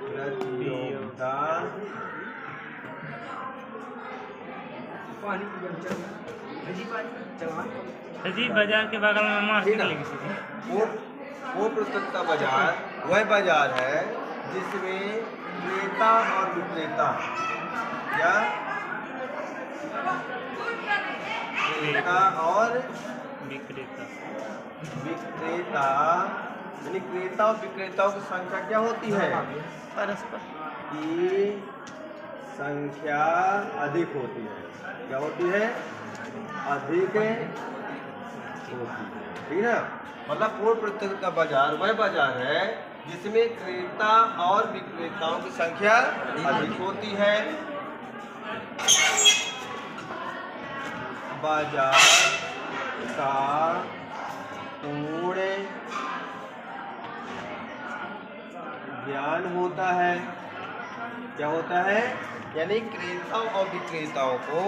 प्रतियोगिता जी बाजार के बगल में मार्केट लगी थी। वो प्रतियोगिता बाजार वह बाजार है जिसमें क्रेता और विक्रेता या क्रेता और विक्रेता यानी क्रेता और विक्रेताओं की संख्या क्या होती है? परस्पर की संख्या अधिक होती है। क्या होती है? अधिक होती है। ठीक है, मतलब पूर्ण प्रतियोगिता बाजार वह बाजार है जिसमें क्रेता और विक्रेताओं की संख्या अधिक होती है। बाजार का पूर्ण ज्ञान होता है। क्या होता है? यानी क्रेताओं और विक्रेताओं को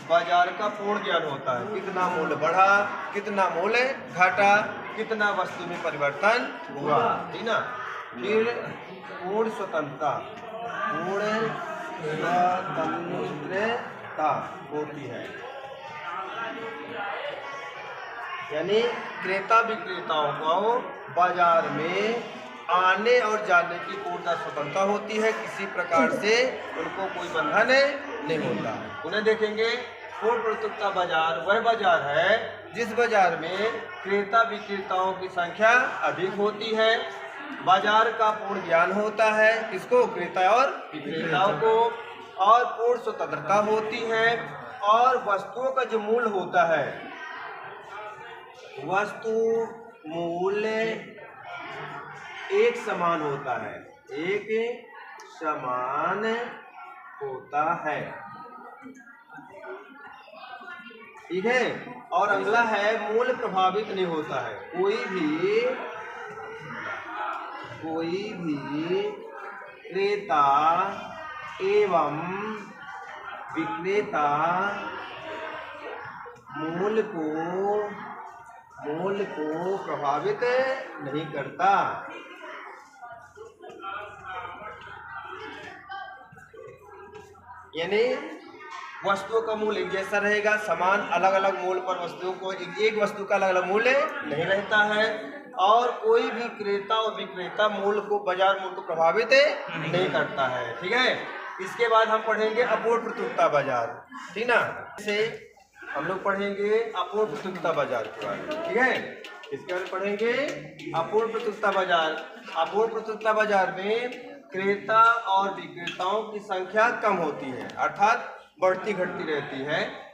बाजार का पूर्ण ज्ञान होता है। कितना मूल्य बढ़ा, कितना मूल्य घटा, कितना वस्तु में परिवर्तन हुआ, ठीक ना। फिर पूर्ण स्वतंत्रता होती है। यानी क्रेता विक्रेताओं को बाजार में आने और जाने की पूर्ण स्वतंत्रता होती है। किसी प्रकार से उनको कोई बंधन नहीं होता। उन्हें देखेंगे पूर्ण प्रतियोगिता बाजार वह बाजार है जिस बाजार में क्रेता विक्रेताओं की संख्या अधिक होती है। बाजार का पूर्ण ज्ञान होता है किसको? क्रेता और विक्रेताओं को। और पूर्ण स्वतंत्रता होती है। और वस्तुओं का जो मूल्य होता है, वस्तु मूल्य एक समान होता है। एक समान होता है, ठीक है। और अगला है मूल्य प्रभावित नहीं होता है। कोई भी क्रेता एवं विक्रेता मूल्य को प्रभावित नहीं करता। यानी वस्तुओं का मूल्य एक जैसा रहेगा, समान अलग अलग मूल्य पर वस्तुओं को एक वस्तु का अलग अलग मूल्य नहीं रहता है। और कोई भी क्रेता और विक्रेता मूल्य को बाजार मूल्य को प्रभावित नहीं करता है, ठीक है। इसके बाद हम पढ़ेंगे अपूर्ण प्रतियोगिता बाजार, ठीक ना। से हम लोग पढ़ेंगे अपूर्ण प्रतियोगिता बाजार के बारे में, ठीक है। इसके बारे में पढ़ेंगे अपूर्ण प्रतियोगिता बाजार। अपूर्ण प्रतियोगिता बाजार में क्रेता और विक्रेताओं की संख्या कम होती है, अर्थात बढ़ती घटती रहती है।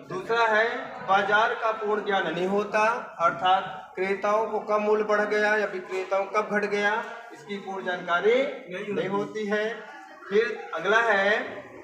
दूसरा है बाजार का पूर्ण ज्ञान नहीं होता, अर्थात क्रेताओं को कब मूल्य बढ़ गया या विक्रेताओं कब घट गया इसकी पूर्ण जानकारी नहीं होती है। फिर अगला है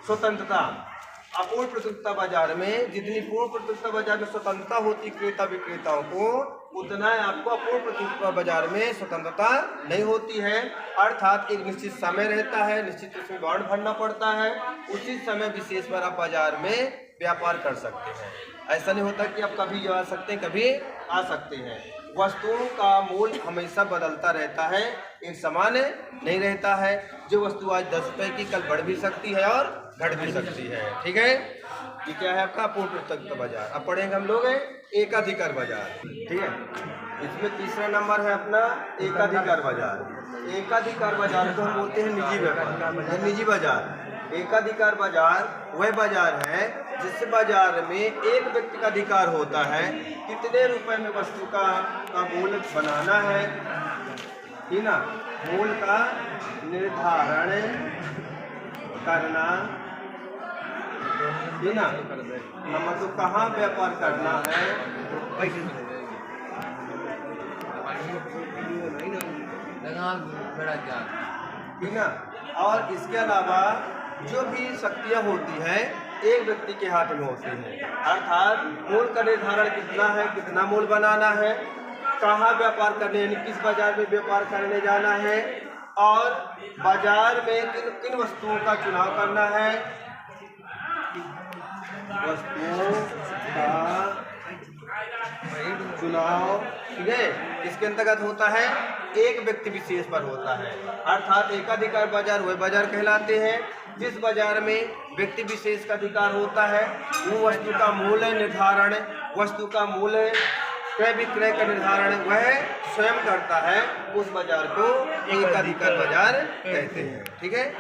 स्वतंत्रता। अपूर्ण प्रतियोगिता बाजार में जितनी पूर्ण प्रतियोगिता बाजार में स्वतंत्रता होती क्रेता विक्रेताओं को, उतना आपको अपूर्ण प्रतियोगिता बाजार में स्वतंत्रता नहीं होती है। अर्थात एक निश्चित समय रहता है, निश्चित उसमें बॉन्ड भरना पड़ता है, उसी समय विशेष पर आप बाजार में व्यापार कर सकते हैं। ऐसा नहीं होता कि आप कभी जा सकते हैं कभी आ सकते हैं। वस्तुओं का मूल्य हमेशा बदलता रहता है, एक समान नहीं रहता है। जो वस्तु आज 10 रुपये की कल बढ़ भी सकती है और घट भी सकती है, ठीक है। ये क्या है आपका अपूर्ण प्रतियोगिता बाजार। अब पढ़ेंगे हम लोग एकाधिकार बाजार, ठीक है। इसमें तीसरा नंबर है अपना एकाधिकार बाजार। एकाधिकार बाजार को हम बोलते हैं निजी व्यापार, निजी बाजार। एकाधिकार बाजार वह बाजार है जिस बाजार में एक व्यक्ति का अधिकार होता है कितने रुपए में वस्तु का मूल्य बनाना है, ठीक ना। मूल्य का निर्धारण करना, ठीक ना। मतलब कहाँ व्यापार करना है, ठीक ना। और इसके अलावा जो भी शक्तियाँ होती हैं एक व्यक्ति के हाथ में होती हैं, अर्थात मूल्य का निर्धारण कितना है, कितना मूल्य बनाना है, कहाँ व्यापार करने यानी किस बाजार में व्यापार करने जाना है, और बाजार में किन किन वस्तुओं का चुनाव करना है, वस्तुओं का चुनाव ठीक है, इसके अंतर्गत होता है एक व्यक्ति विशेष पर होता है, अर्थात एकाधिकार बाजार वह बाजार कहलाते हैं जिस बाजार में व्यक्ति विशेष का अधिकार होता है। वो वस्तु का मूल्य निर्धारण, वस्तु का मूल्य क्रय विक्रय का निर्धारण वह स्वयं करता है, उस बाजार को एकाधिकार बाजार कहते हैं। ठीक है।